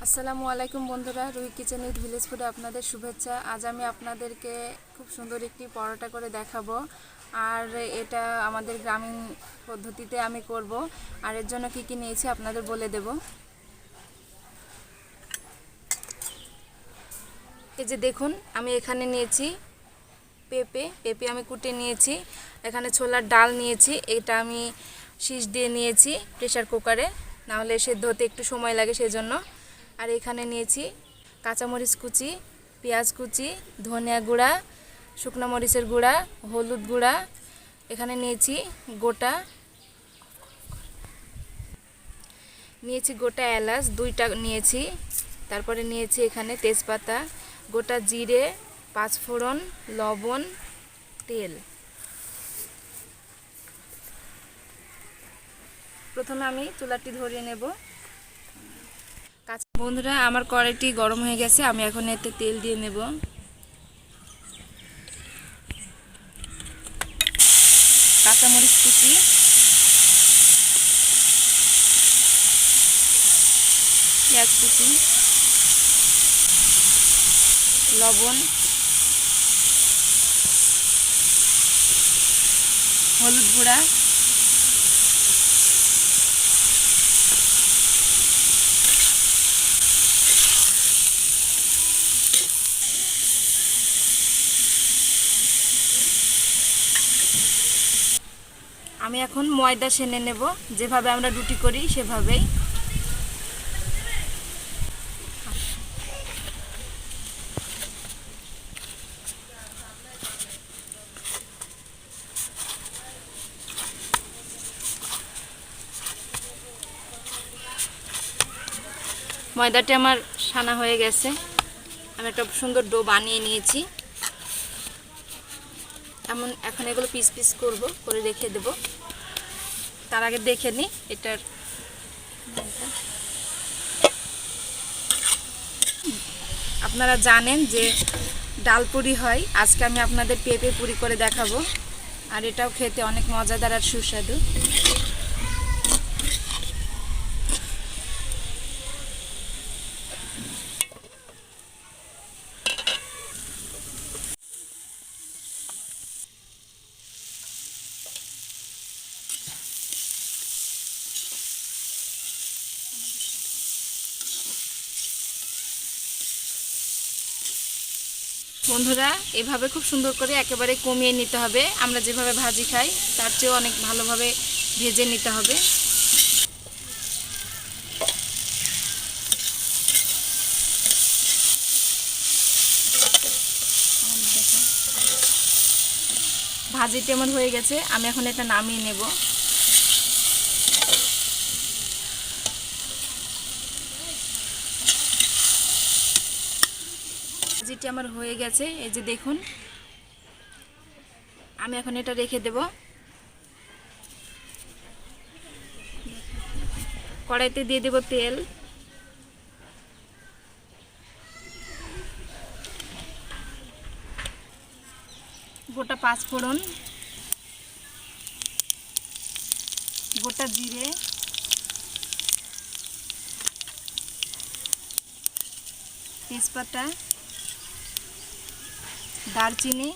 আসসালামু আলাইকুম বন্ধুরা, রুহি কিচেন উইথ ভিলেজ ফুডে আপনাদের শুভেচ্ছা। আজ আমি আপনাদেরকে খুব সুন্দর একটি পরোটা করে দেখাবো। আর এটা আমাদের গ্রামীণ পদ্ধতিতে আমি করব। আর এর জন্য কি কি নিয়েছি আপনাদের বলে দেব। এই যে দেখুন, আমি এখানে নিয়েছি পেঁপে আমি কুটে নিয়েছি। এখানে ছোলার ডাল নিয়েছি, এটা আমি শীষ দিয়ে নিয়েছি প্রেসার কুকারে, নাহলে সেদ্ধ হতে একটু সময় লাগে সেজন্য। আর এখানে নিয়েছি কাঁচামরিচ কুচি, পেঁয়াজ কুচি, ধনিয়া গুঁড়া, শুকনো মরিচের গুঁড়া, হলুদ গুঁড়া। এখানে নিয়েছি গোটা এলাচ 2টা নিয়েছি। তারপরে নিয়েছি এখানে তেজপাতা, গোটা জিরে, 5 ফোড়ন, লবণ, তেল। প্রথমে আমি চুলাটি ধরিয়ে নেব। বন্ধুরা, আমার কড়াইটি গরম হয়ে গেছে, আমি এখন এতে তেল দিয়ে নেব। কাঁচামরিচ কুচি, পেঁয়াজ কুচি, লবণ, হলুদ গুঁড়া, আমি এখন ময়দা সেনে নেব, যেভাবে আমরা রুটি করি সেভাবেই। ময়দাটা আমার সানা হয়ে গেছে, আমি একটা সুন্দর ডো বানিয়ে নিয়েছি। এখন এগুলো পিস পিস করে রেখে দেব। তার আগে দেখে নিই এটার আপনারা জানেন যে ডাল পুরি হয়, আজকে আমি আপনাদের পেঁপে পুরি করে দেখাবো। আর এটাও খেতে অনেক মজাদার আর সুস্বাদু। বন্ধুরা, এভাবে খুব সুন্দর করে একেবারে কমিয়ে নিতে হবে। আমরা যেভাবে ভাজি খাই তার চেয়েও অনেক ভালোভাবে ভেজে নিতে হবে। ভাজিটি আমার হয়ে গেছে, আমি এখন এটা নামিয়ে নেব। ভাজিটি আমার হয়ে গেছে, এই যে দেখুন। আমি এখন এটা রেখে দেব। কড়াইতে দিয়ে দেব তেল, গোটা 5 ফোড়ন, গোটা জিরে, তেজপাতা, দারচিনি,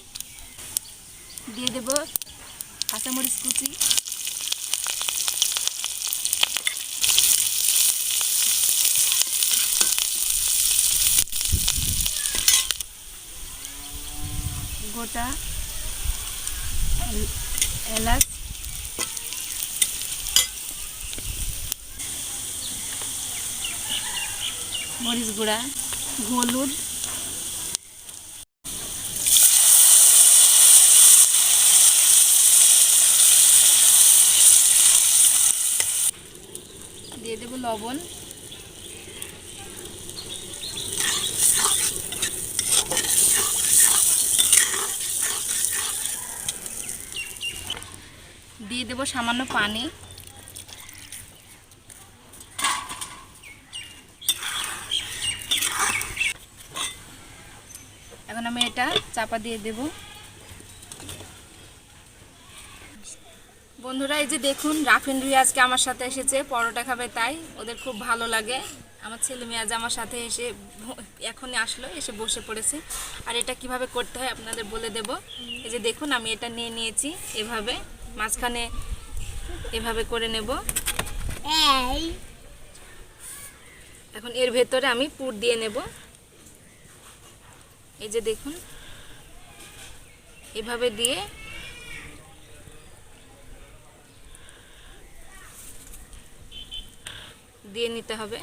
দিয়ে দেব কাঁচামরিচ কুচি, গোটা এলাচ, মরিচ গুঁড়া, হলুদ, দিয়ে দেব লবণ, দিয়ে দেব সামান্য পানি। এখন আমি এটা চাপা দিয়ে দেব। বন্ধুরা, এই যে দেখুন, রাফিন রুহি আজকে আমার সাথে এসেছে, পরোটা খাবে, তাই ওদের খুব ভালো লাগে। আমার ছেলে মেয়ে আজ আমার সাথে এসে এখনই আসলো, এসে বসে পড়েছে। আর এটা কিভাবে করতে হয় আপনাদের বলে দেব। এই যে দেখুন আমি এটা নিয়ে নিয়েছি, এভাবে মাঝখানে এভাবে করে নেব। এখন এর ভেতরে আমি পুর দিয়ে নেব। এই যে দেখুন এভাবে দিয়ে নিতে হবে।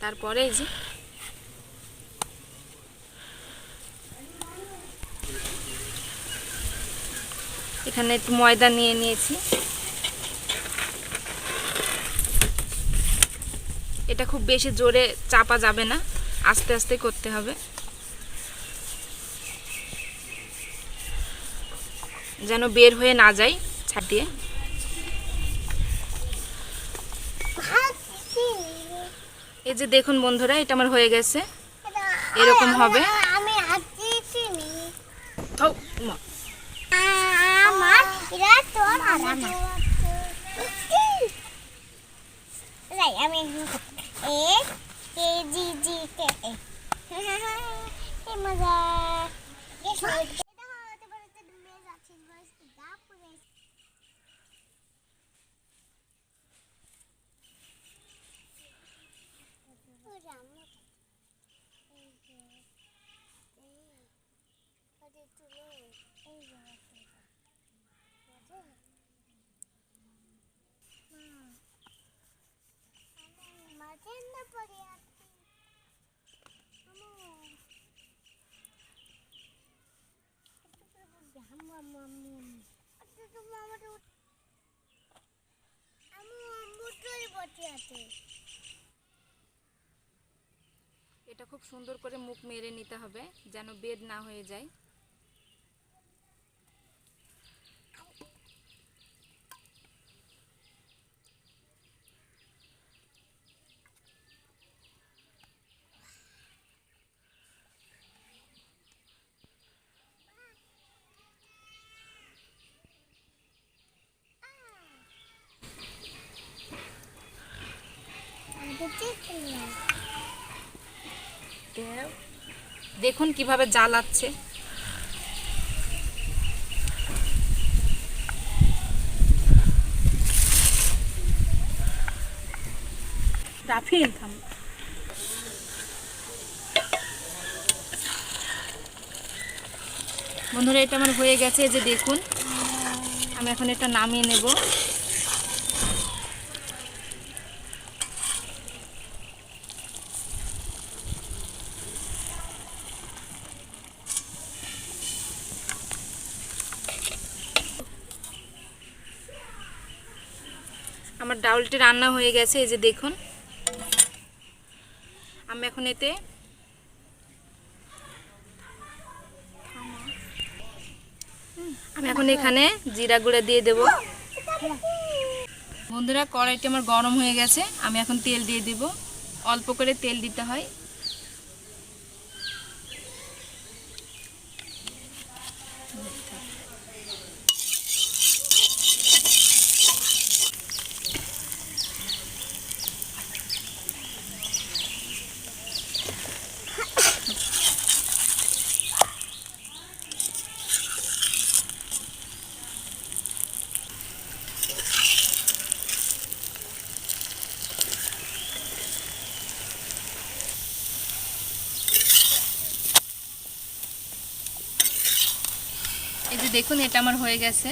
তারপরে এই যে এখানে একটু ময়দা নিয়ে নিয়েছি। এটা খুব বেশি জোরে চাপা যাবে না, আস্তে আস্তে করতে হবে যেন বের হয়ে না যায় ছাড়িয়ে। এই যে দেখুন বন্ধুরা, এটা আমার হয়ে গেছে, এরকম হবে। এটা খুব সুন্দর করে মুখ মেরে নিতে হবে যেন বের না হয়ে যায়। দেখুন কিভাবে জ্বালাচ্ছে। রাফিল থাম। বন্ধুরা এটা আমার হয়ে গেছে, যে দেখুন আমি এখন এটা নামিয়ে নেব। আমার ডাউলটি রান্না হয়ে গেছে, এই যে দেখুন। আমি এখন এতে এখানে জিরা গুঁড়া দিয়ে দেব। বন্ধুরা কড়াইটি আমার গরম হয়ে গেছে, আমি এখন তেল দিয়ে দেব। অল্প করে তেল দিতে হয়। এই যে দেখুন এটা আমার হয়ে গেছে।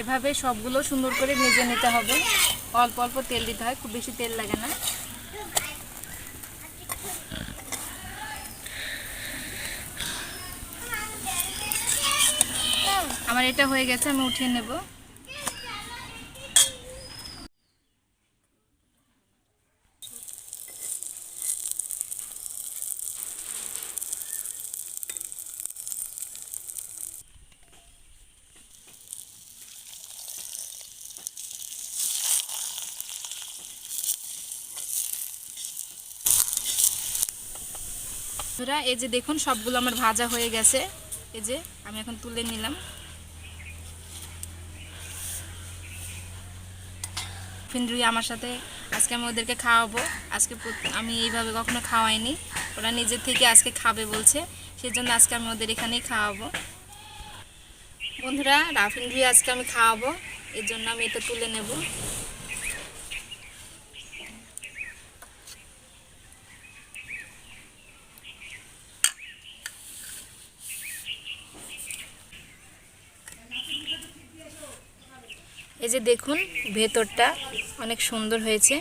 এভাবে সবগুলো সুন্দর করে ভেজে নিতে হবে। অল্প অল্প তেল দিতে হয়, খুব বেশি তেল লাগে না। আমার এটা হয়ে গেছে, আমি উঠিয়ে নেব। এই যে দেখুন সবগুলো আমার ভাজা হয়ে গেছে। এই যে আমি এখন তুলে নিলাম। রুহি আমার সাথে আজকে আমি ওদেরকে খাওয়াবো। আজকে আমি এইভাবে কখনো খাওয়াইনি, ওরা নিজের থেকে আজকে খাবে বলছে, সেজন্য আজকে আমি ওদের এখানেই খাওয়াবো। বন্ধুরা, রুহি আজকে আমি খাওয়াবো, এর জন্য আমি এটা তুলে নেব। এই যে দেখুন ভেতরটা অনেক সুন্দর হয়েছে।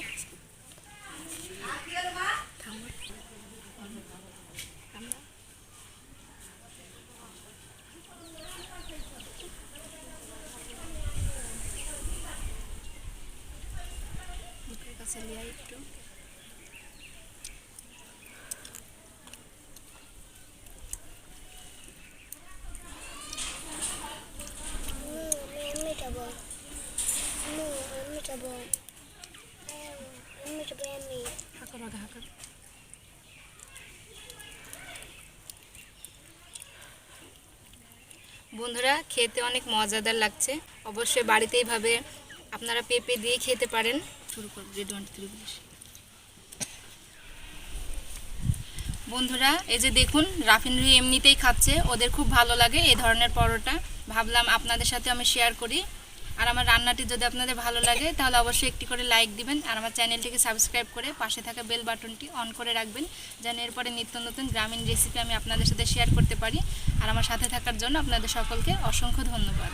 একটু বন্ধুরা, খেতে অনেক মজাদার লাগছে। অবশ্যই বাড়িতে এইভাবে আপনারা পেঁপে দিয়ে খেতে পারেন। বন্ধুরা, এই যে দেখুন রুহি এমনিতেই খাচ্ছে, ওদের খুব ভালো লাগে এই ধরনের পরোটা। ভাবলাম আপনাদের সাথে আমি শেয়ার করি। আর আমার রান্নাটি যদি আপনাদের ভালো লাগে তাহলে অবশ্যই একটি করে লাইক দিবেন, আর আমার চ্যানেলটিকে সাবস্ক্রাইব করে পাশে থাকা বেল বাটনটি অন করে রাখবেন, যেন এরপরে নিত্য নতুন গ্রামীণ রেসিপি আমি আপনাদের সাথে শেয়ার করতে পারি। আর আমার সাথে থাকার জন্য আপনাদের সকলকে অসংখ্য ধন্যবাদ।